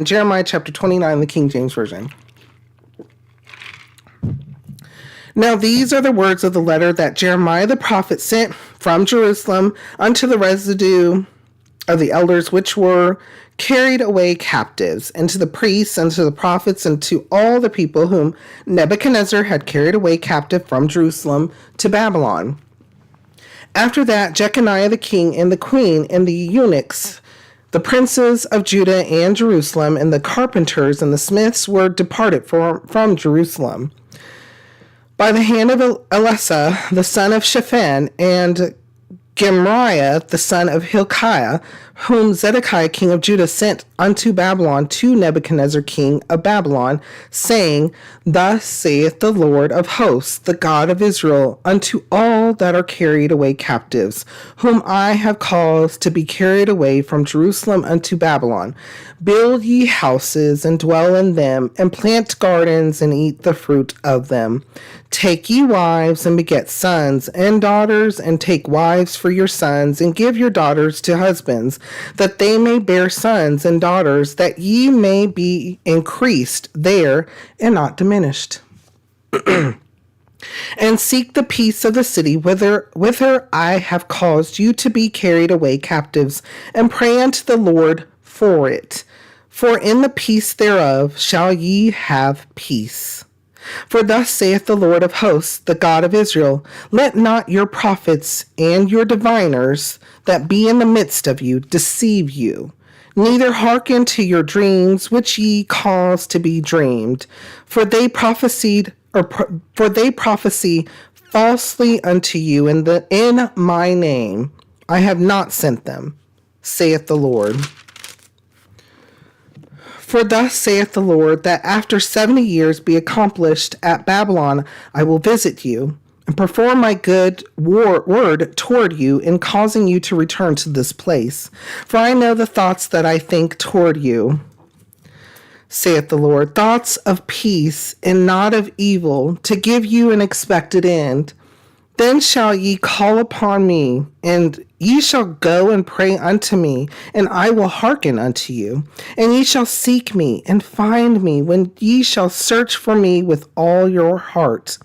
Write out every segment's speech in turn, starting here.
Jeremiah chapter 29, the King James Version. Now these are the words of the letter that Jeremiah the prophet sent from Jerusalem unto the residue of the elders which were carried away captives, and to the priests, and to the prophets, and to all the people whom Nebuchadnezzar had carried away captive from Jerusalem to Babylon. After that, Jeconiah the king, and the queen, and the eunuchs, the princes of Judah and Jerusalem, and the carpenters and the smiths were departed from Jerusalem by the hand of Elisha, the son of Shaphan, and Gemariah, the son of Hilkiah, whom Zedekiah king of Judah sent unto Babylon to Nebuchadnezzar king of Babylon, saying, Thus saith the Lord of hosts, the God of Israel, unto all that are carried away captives, whom I have caused to be carried away from Jerusalem unto Babylon. Build ye houses, and dwell in them, and plant gardens, and eat the fruit of them. Take ye wives, and beget sons and daughters, and take wives for your sons, and give your daughters to husbands, that they may bear sons and daughters, that ye may be increased there and not diminished. And seek the peace of the city whither I have caused you to be carried away captives, and pray unto the Lord for it. For in the peace thereof shall ye have peace. For thus saith the Lord of hosts, the God of Israel, Let not your prophets and your diviners that be in the midst of you deceive you, neither hearken to your dreams which ye cause to be dreamed. For they prophesy falsely unto you in my name. I have not sent them, saith the Lord. For thus saith the Lord, that after 70 years be accomplished at Babylon, I will visit you, and perform my good word toward you in causing you to return to this place. For I know the thoughts that I think toward you, saith the Lord, thoughts of peace and not of evil, to give you an expected end. Then shall ye call upon me, and ye shall go and pray unto me, and I will hearken unto you. And ye shall seek me and find me, when ye shall search for me with all your heart.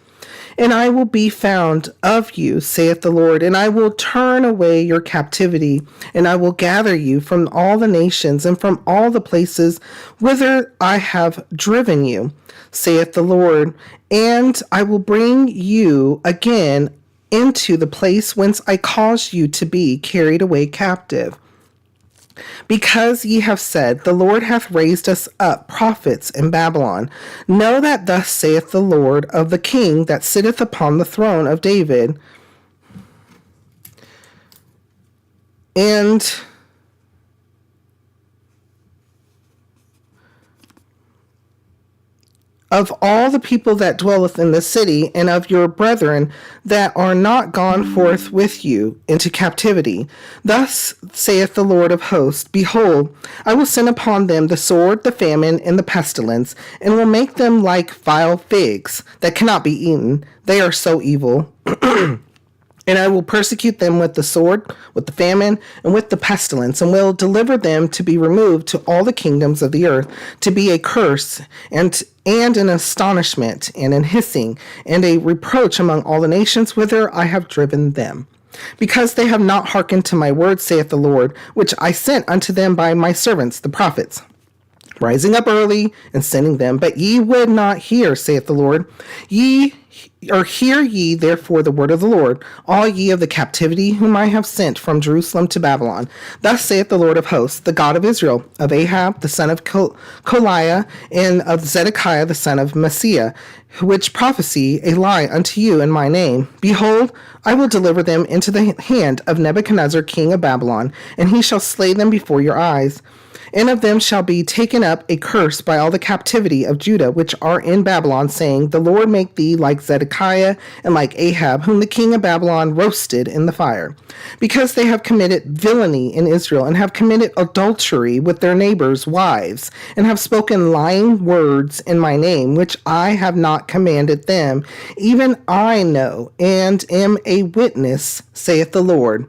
And I will be found of you, saith the Lord, and I will turn away your captivity, and I will gather you from all the nations and from all the places whither I have driven you, saith the Lord, and I will bring you again into the place whence I caused you to be carried away captive. Because ye have said, The Lord hath raised us up prophets in Babylon. Know that thus saith the Lord of the king that sitteth upon the throne of David, and of all the people that dwelleth in the city, and of your brethren that are not gone forth with you into captivity. Thus saith the Lord of hosts, Behold, I will send upon them the sword, the famine, and the pestilence, and will make them like vile figs that cannot be eaten. They are so evil. And I will persecute them with the sword, with the famine, and with the pestilence, and will deliver them to be removed to all the kingdoms of the earth, to be a curse, and an astonishment, and an hissing, and a reproach among all the nations whither I have driven them. Because they have not hearkened to my word, saith the Lord, which I sent unto them by my servants, the prophets, rising up early and sending them. But ye would not hear, saith the Lord. Hear ye therefore the word of the Lord, all ye of the captivity whom I have sent from Jerusalem to Babylon. Thus saith the Lord of hosts, the God of Israel, of Ahab the son of Koliah, and of Zedekiah the son of Messiah, which prophesy a lie unto you in my name. Behold, I will deliver them into the hand of Nebuchadnezzar king of Babylon, and he shall slay them before your eyes. And of them shall be taken up a curse by all the captivity of Judah, which are in Babylon, saying, The Lord make thee like Zedekiah and like Ahab, whom the king of Babylon roasted in the fire. Because they have committed villainy in Israel, and have committed adultery with their neighbors' wives, and have spoken lying words in my name, which I have not commanded them. Even I know, and am a witness, saith the Lord.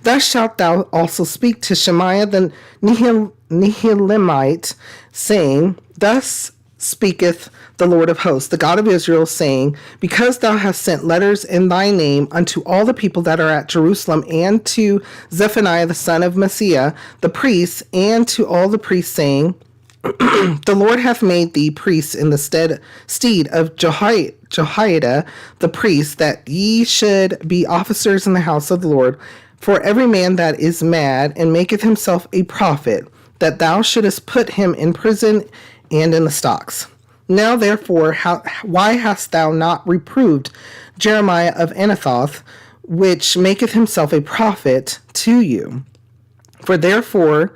Thus shalt thou also speak to Shemaiah the Nehelamite, saying, Thus speaketh the Lord of hosts, the God of Israel, saying, Because thou hast sent letters in thy name unto all the people that are at Jerusalem, and to Zephaniah the son of Messiah, the priest, and to all the priests, saying, The Lord hath made thee priests in the stead of Jehoiada the priest, that ye should be officers in the house of the Lord. For every man that is mad and maketh himself a prophet, that thou shouldest put him in prison and in the stocks. Now therefore, why hast thou not reproved Jeremiah of Anathoth, which maketh himself a prophet to you? For therefore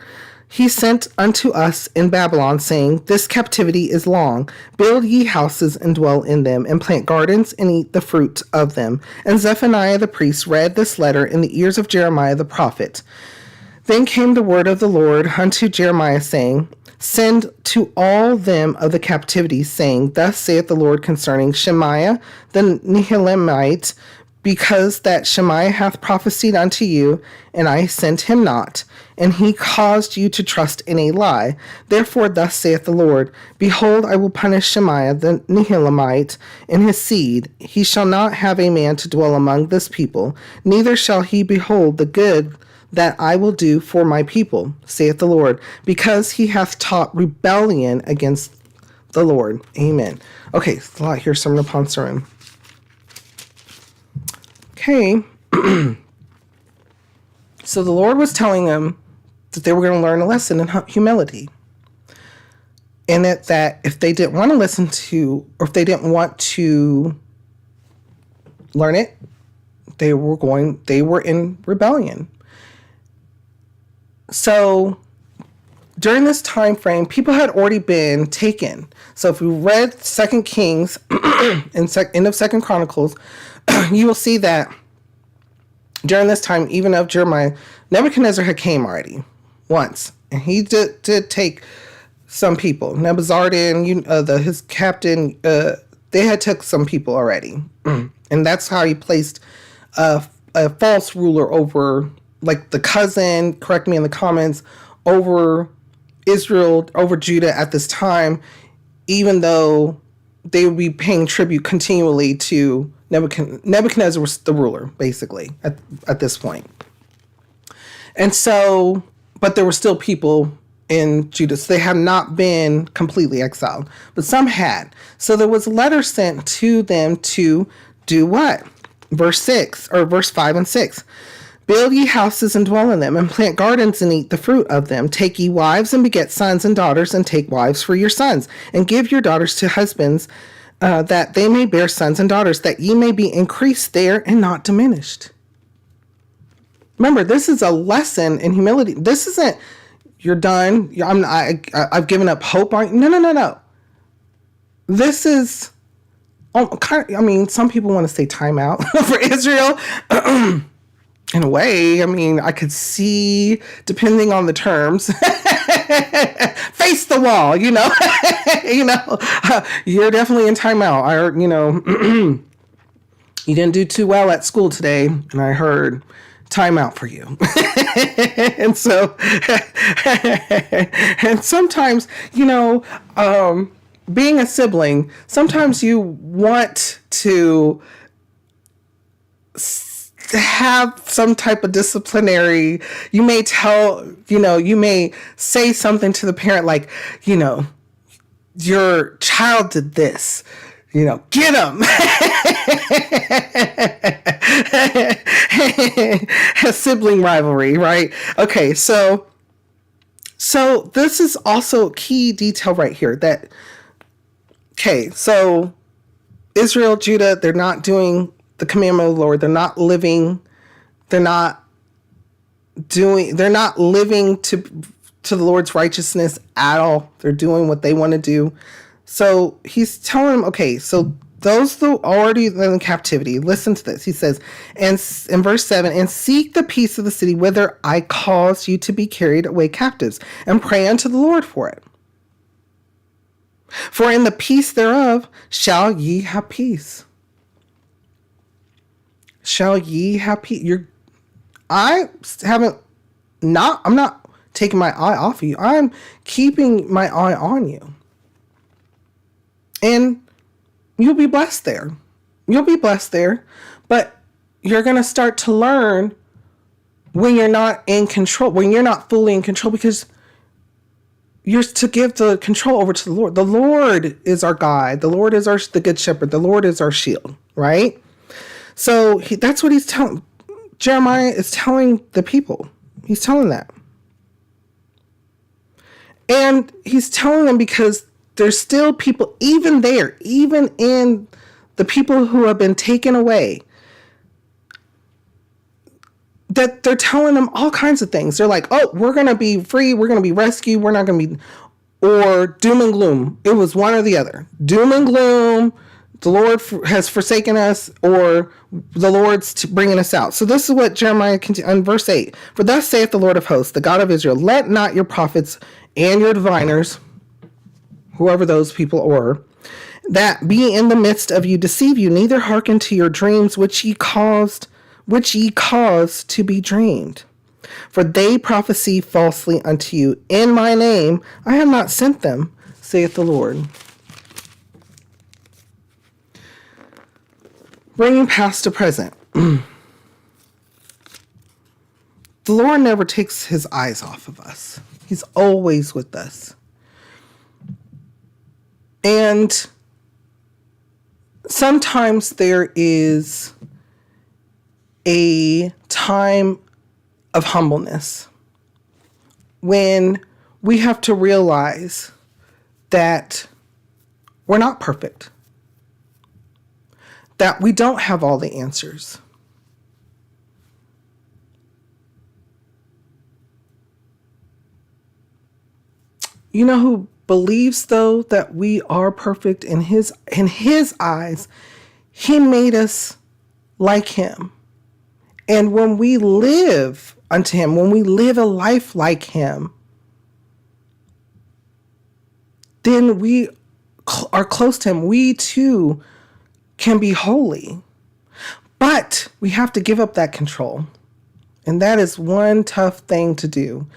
he sent unto us in Babylon, saying, This captivity is long. Build ye houses and dwell in them, and plant gardens and eat the fruit of them. And Zephaniah the priest read this letter in the ears of Jeremiah the prophet. Then came the word of the Lord unto Jeremiah, saying, Send to all them of the captivity, saying, Thus saith the Lord concerning Shemaiah the Nehelamite, because that Shemaiah hath prophesied unto you, and I sent him not, and he caused you to trust in a lie. Therefore thus saith the Lord, Behold, I will punish Shemaiah the Nehelamite and his seed. He shall not have a man to dwell among this people, neither shall he behold the good that I will do for my people, saith the Lord, because he hath taught rebellion against the Lord. Amen. Okay, it's a lot here, sermon upon sermon. Okay. So the Lord was telling them that they were going to learn a lesson in humility. And that if they didn't want to listen to, or if they didn't want to learn it, they were in rebellion. So during this time frame, people had already been taken. So if we read 2 Kings and end of 2 Chronicles, you will see that during this time, even of Jeremiah, Nebuchadnezzar had came already once, and he did take some people. Nebuzaradan, his captain, they had took some people already, and that's how he placed a false ruler over, like the cousin, correct me in the comments, over Israel, over Judah at this time, even though they would be paying tribute continually to Nebuchadnezzar was the ruler, basically, at this point. And so, but there were still people in Judah, so they have not been completely exiled, but some had. So there was a letter sent to them to do what? Verse 5 and 6. Build ye houses and dwell in them, and plant gardens and eat the fruit of them. Take ye wives and beget sons and daughters, and take wives for your sons, and give your daughters to husbands, that they may bear sons and daughters, that ye may be increased there and not diminished. Remember, this is a lesson in humility. This isn't, you're done, I've given up hope on you. No. This is, some people want to say time out for Israel. In a way, I could see, depending on the terms, face the wall, you're definitely in timeout. You didn't do too well at school today, and I heard timeout for you. And so, and sometimes, being a sibling, sometimes you want to have some type of disciplinary, you may say something to the parent like, your child did this, get him. A sibling rivalry, right? Okay, so this is also a key detail right here so Israel, Judah, they're not doing the commandment of the Lord. They're not living to the Lord's righteousness at all. They're doing what they want to do. So he's telling them, so those who already in captivity, listen to this. He says, and in verse 7, and seek the peace of the city whither I cause you to be carried away captives, and pray unto the Lord for it. For in the peace thereof shall ye have peace. shall ye have peace. I'm not taking my eye off of you. I'm keeping my eye on you. And you'll be blessed there. You'll be blessed there. But you're going to start to learn when you're not in control, when you're not fully in control, because you're to give the control over to the Lord. The Lord is our guide. The Lord is the good shepherd. The Lord is our shield, right? So that's what he's telling. Jeremiah is telling the people. He's telling that. And he's telling them because there's still people, even there, even in the people who have been taken away, that they're telling them all kinds of things. They're like, oh, we're going to be free. We're going to be rescued. We're not going to be, or doom and gloom. It was one or the other. Doom and gloom. The Lord has forsaken us, or the Lord's bringing us out. So this is what Jeremiah continues in verse 8. For thus saith the Lord of hosts, the God of Israel, let not your prophets and your diviners, whoever those people were, that be in the midst of you deceive you, neither hearken to your dreams which ye caused to be dreamed. For they prophesy falsely unto you. In my name I have not sent them, saith the Lord. Bringing past to present. The Lord never takes his eyes off of us. He's always with us. And sometimes there is a time of humbleness when we have to realize that we're not perfect, that we don't have all the answers. You know who believes, though, that we are perfect in his eyes? He made us like him. And when we live unto him, when we live a life like him, then we are close to him. We too can be holy. But we have to give up that control. And that is one tough thing to do.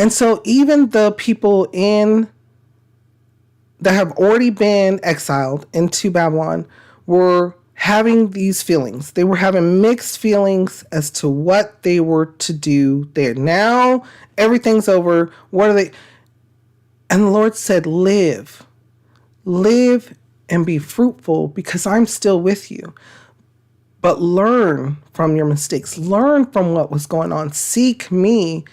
And so even the people that have already been exiled into Babylon were having these feelings. They were having mixed feelings as to what they were to do there. Now everything's over. What are they? And the Lord said, live and be fruitful, because I'm still with you. But learn from your mistakes. Learn from what was going on. Seek me,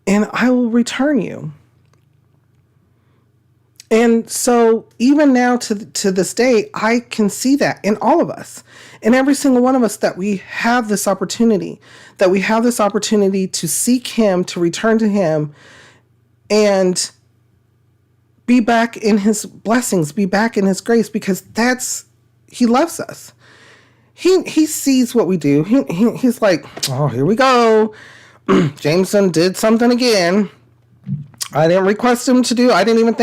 and I will return you. And so even now to this day, I can see that in all of us, in every single one of us, that we have this opportunity, to seek him, to return to him, and be back in his blessings, be back in his grace, because he loves us. He sees what we do. He's like, oh, here we go. Jameson did something again. I didn't request him to do. I didn't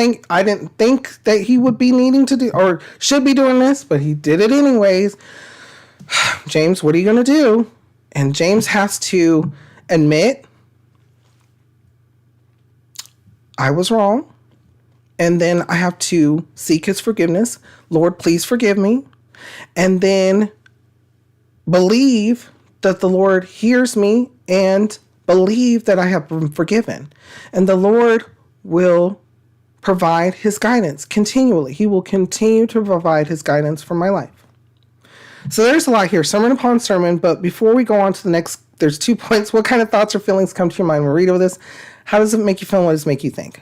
think that he would be needing to do or should be doing this, but he did it anyways. James, what are you going to do? And James has to admit, I was wrong. And then I have to seek his forgiveness. Lord, please forgive me. And then believe that the Lord hears me and believe that I have been forgiven. And the Lord will provide his guidance continually. He will continue to provide his guidance for my life. So there's a lot here, sermon upon sermon. But before we go on to the next, there's 2 points. What kind of thoughts or feelings come to your mind when we read over this? How does it make you feel? What does it make you think?